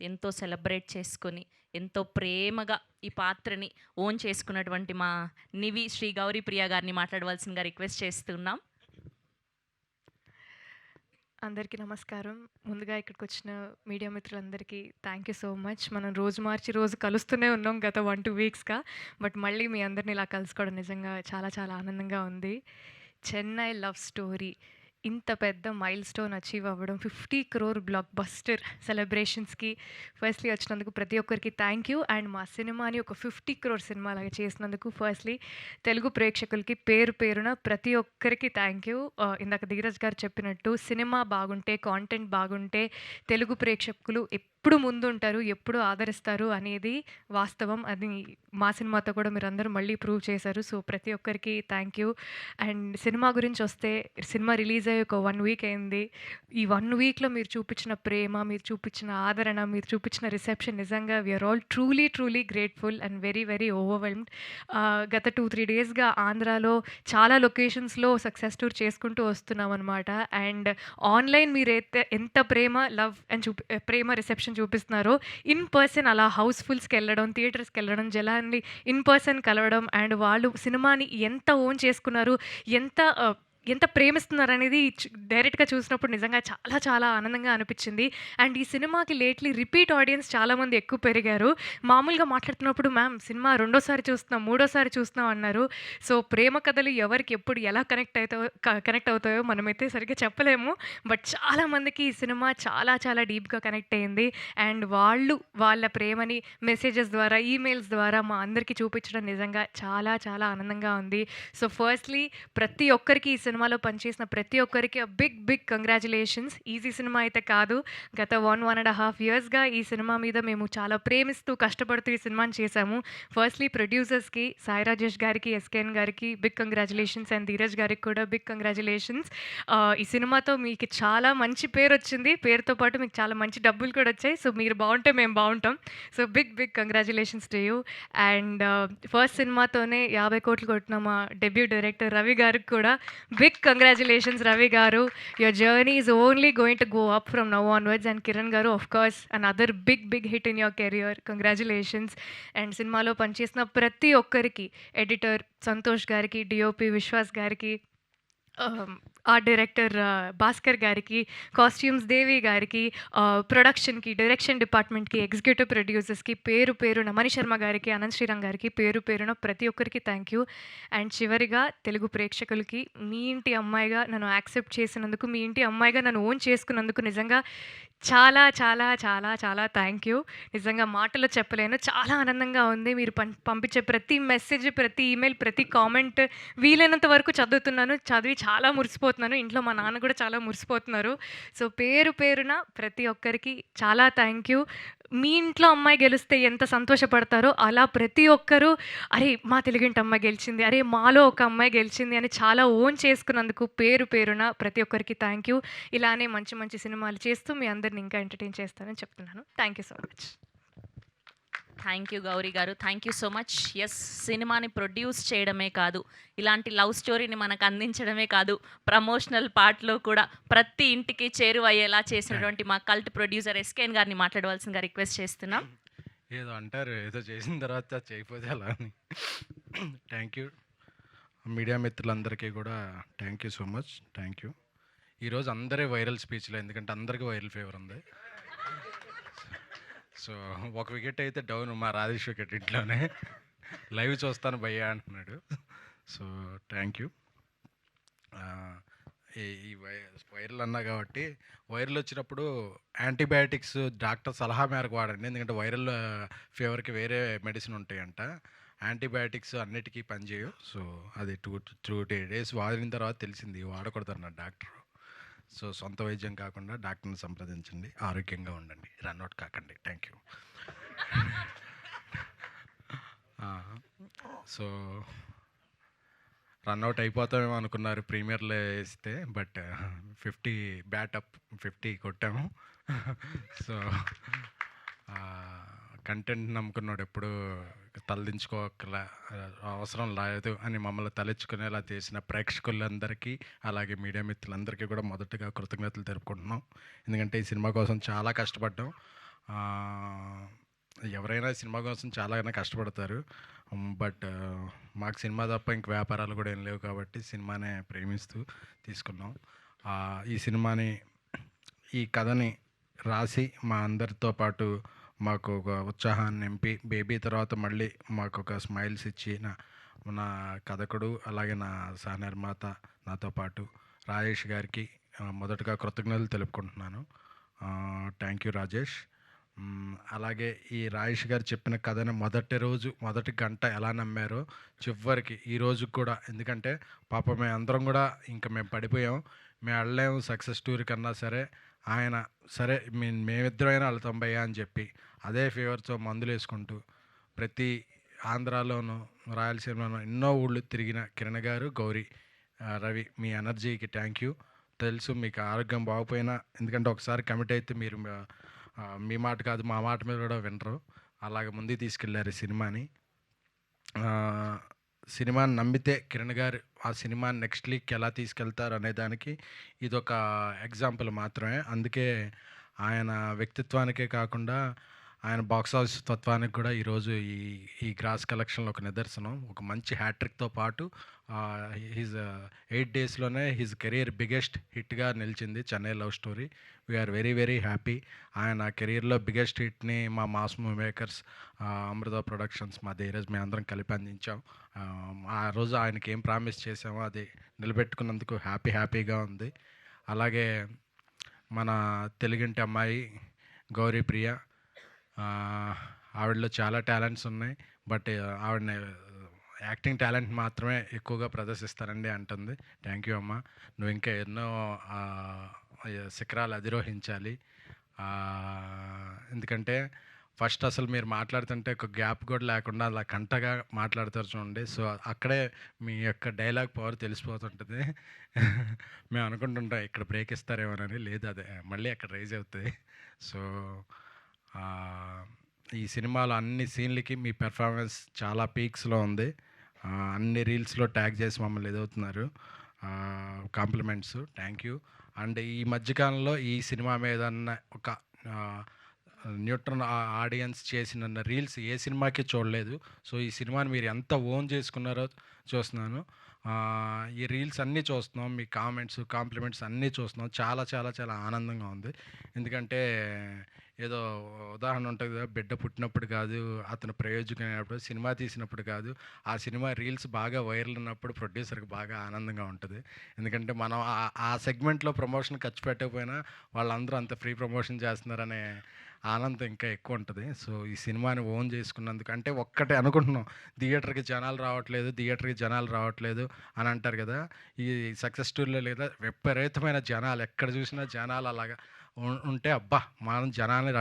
ఎంతో సెలబ్రేట్ చేసుకొని, ఎంతో ప్రేమగా ఈ పాత్రని ఓన్ చేసుకున్నటువంటి మా శ్రీ గౌరీప్రియ గారిని మాట్లాడవలసిందిగా రిక్వెస్ట్ చేస్తున్నాం. అందరికీ నమస్కారం. ముందుగా ఇక్కడికొచ్చిన మీడియా మిత్రులందరికీ థ్యాంక్ యూ సో మచ్. మనం రోజు మార్చి రోజు కలుస్తూనే ఉన్నాం గత 1, 2 వీక్స్‌గా. బట్ మళ్ళీ మీ అందరిని ఇలా కలుసుకోవడం నిజంగా చాలా చాలా ఆనందంగా ఉంది. 'చెన్నై లవ్ స్టోరీ' ఇంత పెద్ద మైల్‌స్టోన్ అచీవ్ అవ్వడం, 50 క్రోర్ బ్లాక్ బస్టర్ సెలబ్రేషన్స్‌కి ఫస్ట్‌లీ వచ్చినందుకు ప్రతి ఒక్కరికి థ్యాంక్ యూ. అండ్ మా సినిమాని ఒక 50 క్రోర్ సినిమాలాగా చేసినందుకు ఫస్ట్‌లీ తెలుగు ప్రేక్షకులకి పేరు పేరున ప్రతి ఒక్కరికి థ్యాంక్ యూ. ఇందాక ధీరజ్ గారు చెప్పినట్టు సినిమా బాగుంటే, కాంటెంట్ బాగుంటే తెలుగు ప్రేక్షకులు ఎప్పుడు ముందుంటారు, ఎప్పుడు ఆదరిస్తారు అనేది వాస్తవం. అది మా సినిమాతో కూడా మీరందరూ మళ్ళీ ప్రూవ్ చేశారు. సో ప్రతి ఒక్కరికి థ్యాంక్ యూ. అండ్ సినిమా గురించి వస్తే, సినిమా రిలీజ్ అయ్యి ఒక 1 వీక్ అయింది. ఈ 1 వీక్‌లో మీరు చూపించిన ప్రేమ, మీరు చూపించిన ఆదరణ, మీరు చూపించిన రిసెప్షన్ నిజంగా we are all truly grateful and very overwhelmed. గత 2, 3 డేస్‌గా ఆంధ్రాలో చాలా లొకేషన్స్‌లో సక్సెస్ టూర్ చేసుకుంటూ వస్తున్నామనమాట. అండ్ ఆన్‌లైన్ మీరైతే ఎంత ప్రేమ, లవ్ అండ్ ప్రేమ రిసెప్షన్ చూపిస్తున్నారో, ఇన్ పర్సన్ అలా హౌస్‌ఫుల్స్‌కెళ్ళడం, థియేటర్స్‌కెళ్ళడం, జనాన్ని ఇన్ పర్సన్ కలవడం అండ్ వాళ్ళు సినిమాని ఎంత ఓన్ చేసుకున్నారు, ఎంత ప్రేమిస్తున్నారనేది డైరెక్ట్‌గా చూసినప్పుడు నిజంగా చాలా చాలా ఆనందంగా అనిపించింది. అండ్ ఈ సినిమాకి లేట్‌లీ రిపీట్ ఆడియన్స్ చాలామంది ఎక్కువ పెరిగారు. మామూలుగా మాట్లాడుతున్నప్పుడు మ్యామ్ సినిమా రెండోసారి చూస్తున్నాం, మూడోసారి చూస్తున్నాం అన్నారు. సో ప్రేమ కథలు ఎవరికి ఎప్పుడు ఎలా కనెక్ట్ అవుతాయో మనమైతే సరిగ్గా చెప్పలేము. బట్ చాలామందికి ఈ సినిమా చాలా చాలా డీప్‌గా కనెక్ట్ అయింది. అండ్ వాళ్ళు వాళ్ళ ప్రేమని మెసేజెస్ ద్వారా, ఈమెయిల్స్ ద్వారా మా అందరికీ చూపించడం నిజంగా చాలా చాలా ఆనందంగా ఉంది. సో ఫస్ట్‌లీ ప్రతి ఒక్కరికి ఈ సినిమాలో పనిచేసిన ప్రతి ఒక్కరికి బిగ్ కంగ్రాచ్యులేషన్స్. ఈజీ సినిమా అయితే కాదు. గత 1.5 ఇయర్స్‌గా ఈ సినిమా మీద మేము చాలా ప్రేమిస్తూ, కష్టపడుతూ ఈ సినిమాని చేశాము. ఫస్ట్‌లీ ప్రొడ్యూసర్స్‌కి సాయి రాజేష్ గారికి, ఎస్‌కేఎన్ గారికి బిగ్ కంగ్రాచ్యులేషన్స్ అండ్ ధీరజ్ గారికి కూడా బిగ్ కంగ్రాచ్యులేషన్స్. ఈ సినిమాతో మీకు చాలా మంచి పేరొచ్చింది. పేరుతో పాటు మీకు చాలా మంచి డబ్బులు కూడా వచ్చాయి. సో మీరు బావుంటే మేము బావుంటాం. So big congratulations to you. And first సినిమాతోనే 50 కోట్లు కొట్టిన మా డెబ్యూ డైరెక్టర్ రవి గారికి కూడా బిగ్ కంగ్రాచ్యులేషన్స్ రవి గారు. Your journey is only going to go up from now onwards. And Kiran గారు of course another big hit in your career. Congratulations. And సినిమాలో పనిచేసిన ప్రతి ఒక్కరికి, ఎడిటర్ సంతోష్ గారికి, డిఓపి విశ్వాస్ గారికి, ఆర్ట్ డైరెక్టర్ భాస్కర్ గారికి, కాస్ట్యూమ్స్ దేవి గారికి, ప్రొడక్షన్‌కి, డైరెక్షన్ డిపార్ట్మెంట్‌కి, ఎగ్జిక్యూటివ్ ప్రొడ్యూసర్స్‌కి పేరు పేరున మణిశర్మ గారికి, అనంత్ శ్రీరామ్ గారికి పేరు పేరున ప్రతి ఒక్కరికి థ్యాంక్ యూ. అండ్ చివరిగా తెలుగు ప్రేక్షకులకి మీ ఇంటి అమ్మాయిగా నన్ను యాక్సెప్ట్ చేసినందుకు, మీ ఇంటి అమ్మాయిగా నన్ను ఓన్ చేసుకున్నందుకు నిజంగా చాలా చాలా చాలా చాలా థ్యాంక్ యూ. నిజంగా మాటల్లో చెప్పలేను. చాలా ఆనందంగా ఉంది. మీరు పంపించే ప్రతి మెసేజ్, ప్రతి ఈమెయిల్, ప్రతి కామెంట్ వీలైనంత వరకు చదువుతున్నాను. చదివి చాలా మురిసిపోతున్నాను. ఇంట్లో మా నాన్న కూడా చాలా మురిసిపోతున్నారు. సో పేరు పేరున ప్రతి ఒక్కరికి చాలా థ్యాంక్ యూ. మీ ఇంట్లో అమ్మాయి గెలిస్తే ఎంత సంతోషపడతారో అలా ప్రతి ఒక్కరూ అరే మా తెలుగింటి అమ్మాయి గెలిచింది, అరే మాలో ఒక అమ్మాయి గెలిచింది అని చాలా ఓన్ చేసుకున్నందుకు పేరు పేరున ప్రతి ఒక్కరికి థ్యాంక్ యూ. ఇలానే మంచి మంచి సినిమాలు చేస్తూ మీ అందరిని ఇంకా ఎంటర్టైన్ చేస్తానని చెప్తున్నాను. Thank you so much. Thank you Gauri గారు. Thank you so much. Yes, సినిమాని ప్రొడ్యూస్ చేయడమే కాదు, ఇలాంటి లవ్ స్టోరీని మనకు అందించడమే కాదు, ప్రమోషనల్ పార్ట్‌లో కూడా ప్రతి ఇంటికి చేరువయ్యేలా చేసినటువంటి మా కల్ట్ ప్రొడ్యూసర్ ఎస్‌కేఎన్ గారిని మాట్లాడవలసిందిగా రిక్వెస్ట్ చేస్తున్నాం. ఏదో అంటారు, ఏదో చేసిన తర్వాత చేయకపోతే అలా అని. థ్యాంక్ యూ మీడియా మిత్రులందరికీ కూడా thank you so much. Thank you. ఈరోజు అందరే వైరల్ స్పీచ్లో, ఎందుకంటే అందరికీ వైరల్ ఫీవర్ ఉంది. సో ఒక వికెట్ అయితే డౌన్, మా రాజేష్ వికెట్ ఇంట్లోనే లైవ్ చూస్తాను భయ్యా అంటున్నాడు. So thank you. ఈ వైరల్ అన్నా కాబట్టి, వైరల్ వచ్చినప్పుడు యాంటీబయాటిక్స్ డాక్టర్ సలహా మేరకు వాడండి, ఎందుకంటే వైరల్ ఫీవర్కి వేరే మెడిసిన్ ఉంటాయంట. యాంటీబయాటిక్స్ అన్నిటికీ పనిచేయవు. సో అది 2 days వాడిన తర్వాత తెలిసింది వాడకూడదు అన్నాడు డాక్టర్. సో సొంత వైద్యం కాకుండా డాక్టర్ని సంప్రదించండి, ఆరోగ్యంగా ఉండండి, రన్అట్ కాకండి. Thank you. సో రన్అట్ అయిపోతామేమో అనుకున్నారు ప్రీమియర్లో వేస్తే, బట్ 50 బ్యాటప్ 50 కొట్టాము. సో కంటెంట్ నమ్ముకున్నాడు ఎప్పుడు తలదించుకోకలా అవసరం లేదు అని మమ్మల్ని తలెచ్చుకునేలా చేసిన ప్రేక్షకులందరికీ, అలాగే మీడియా మిత్రులందరికీ కూడా మొదటగా కృతజ్ఞతలు తెలుపుకుంటున్నాం. ఎందుకంటే ఈ సినిమా కోసం చాలా కష్టపడ్డాం. ఎవరైనా సినిమా కోసం చాలానే కష్టపడతారు. బట్ మాకు సినిమా తప్ప ఇంక వ్యాపారాలు కూడా ఏం లేవు కాబట్టి సినిమానే ప్రేమిస్తూ తీసుకున్నాం. ఈ సినిమాని ఈ కథని రాసి మా అందరితో పాటు మాకు ఒక ఉత్సాహాన్ని నింపి బేబీ తర్వాత మళ్ళీ మాకు ఒక స్మైల్స్ ఇచ్చిన నా కథకుడు అలాగే నా సహనిర్మాత నాతో పాటు రాజేష్ గారికి మొదటగా కృతజ్ఞతలు తెలుపుకుంటున్నాను. Thank you Rajesh. అలాగే ఈ రాజేష్ గారు చెప్పిన కథని మొదటి గంట ఎలా నమ్మారో చివరికి ఈ రోజు కూడా, ఎందుకంటే పాప మేము అందరం కూడా ఇంకా మేము పడిపోయాం, మేము వెళ్ళలేము సక్సెస్ స్టోరీ కన్నా సరే ఆయన సరే మేమిద్దరైనా వెళ్తాం భయ్యా అని చెప్పి అదే ఫీవర్తో మందులు వేసుకుంటూ ప్రతి ఆంధ్రాలోనూ రాయలసీమలోనూ ఎన్నో ఊళ్ళు తిరిగిన కిరణ్ గారు, గౌరీ, రవి, మీ ఎనర్జీకి థ్యాంక్ యూ. తెలుసు మీకు ఆరోగ్యం బాగోపోయినా, ఎందుకంటే ఒకసారి కమిట్ అయితే మీరు మీ మాట కాదు మా మాట మీద కూడా వినరు, అలాగ ముందుకు తీసుకెళ్ళారు ఈ సినిమాని. సినిమాని నమ్మితే కిరణ్ గారు ఆ సినిమాని నెక్స్ట్ లీగ్కి ఎలా తీసుకెళ్తారు అనే దానికి ఇదొక ఎగ్జాంపుల్ మాత్రమే. అందుకే ఆయన వ్యక్తిత్వానికే కాకుండా ఆయన బాక్స్ ఆఫీస్ తత్వానికి కూడా ఈరోజు ఈ గ్రాస్ కలెక్షన్లో ఒక నిదర్శనం. ఒక మంచి హ్యాట్రిక్తో పాటు హిజ్ 8 డేస్లోనే హిజ్ కెరీర్ బిగ్గెస్ట్ హిట్గా నిలిచింది Chennai love story. We are very very happy. ఆయన కెరీర్లో బిగ్గెస్ట్ హిట్ని మా mass movie makers, Amrutha productions, మా ధీరజ్ మేము అందరం కలిపి అందించాం. ఆ రోజు ఆయనకి ఏం ప్రామిస్ చేసామో అది నిలబెట్టుకున్నందుకు హ్యాపీగా ఉంది. అలాగే మన తెలుగింటి అమ్మాయి గౌరీ ప్రియ, ఆవిడలో చాలా టాలెంట్స్ ఉన్నాయి, బట్ ఆవిడని యాక్టింగ్ టాలెంట్ మాత్రమే ఎక్కువగా ప్రదర్శిస్తారండి అంటుంది. థ్యాంక్ యూ అమ్మ, నువ్వు ఇంకా ఎన్నో శిఖరాలు అధిరోహించాలి. ఎందుకంటే ఫస్ట్ అసలు మీరు మాట్లాడుతుంటే ఒక గ్యాప్ కూడా లేకుండా అలా కంటగా మాట్లాడతారు చూడండి. సో అక్కడే మీ యొక్క డైలాగ్ పవర్ తెలిసిపోతుంటుంది. మేము అనుకుంటుంటాం ఇక్కడ బ్రేక్ ఇస్తారేమోనని, లేదు అదే మళ్ళీ అక్కడ రైజ్ అవుతుంది. సో ఈ సినిమాలో అన్ని సీన్లకి మీ పెర్ఫార్మెన్స్ చాలా పీక్స్లో ఉంది. అన్ని రీల్స్లో ట్యాగ్ చేసి మమ్మల్ని ఎదుగుతున్నారు. Compliments, thank you. అండ్ ఈ మధ్యకాలంలో ఈ సినిమా మీద ఒక న్యూట్రన్ ఆడియన్స్ చేసిన రీల్స్ ఏ సినిమాకి చూడలేదు. సో ఈ సినిమాని మీరు ఎంత ఓన్ చేసుకున్నారో చూస్తున్నాను. ఈ రీల్స్ అన్నీ చూస్తున్నాం, మీ కాంప్లిమెంట్స్ అన్నీ చూస్తున్నాం. చాలా ఆనందంగా ఉంది. ఎందుకంటే ఏదో ఉదాహరణ ఉంటుంది కదా, బిడ్డ పుట్టినప్పుడు కాదు అతను ప్రయోజకుడైనప్పుడు, సినిమా తీసినప్పుడు కాదు, ఆ సినిమా రీల్స్ బాగా వైరల్ ఉన్నప్పుడు ప్రొడ్యూసర్కి బాగా ఆనందంగా ఉంటుంది. ఎందుకంటే మనం ఆ సెగ్మెంట్లో ప్రమోషన్ ఖర్చు పెట్టకపోయినా వాళ్ళందరూ అంత ఫ్రీ ప్రమోషన్ చేస్తున్నారనే ఆనందం ఇంకా ఎక్కువ ఉంటుంది. సో ఈ సినిమాని ఓన్ చేసుకున్నందుకు, అంటే ఒక్కటే అనుకుంటున్నాం, థియేటర్కి జనాలు రావట్లేదు అని అంటారు కదా, ఈ సక్సెస్ స్టోరీలో లేదా విపరీతమైన జనాలు, ఎక్కడ చూసినా జనాలు అలాగా ఉంటే అబ్బా మనం జనాన్ని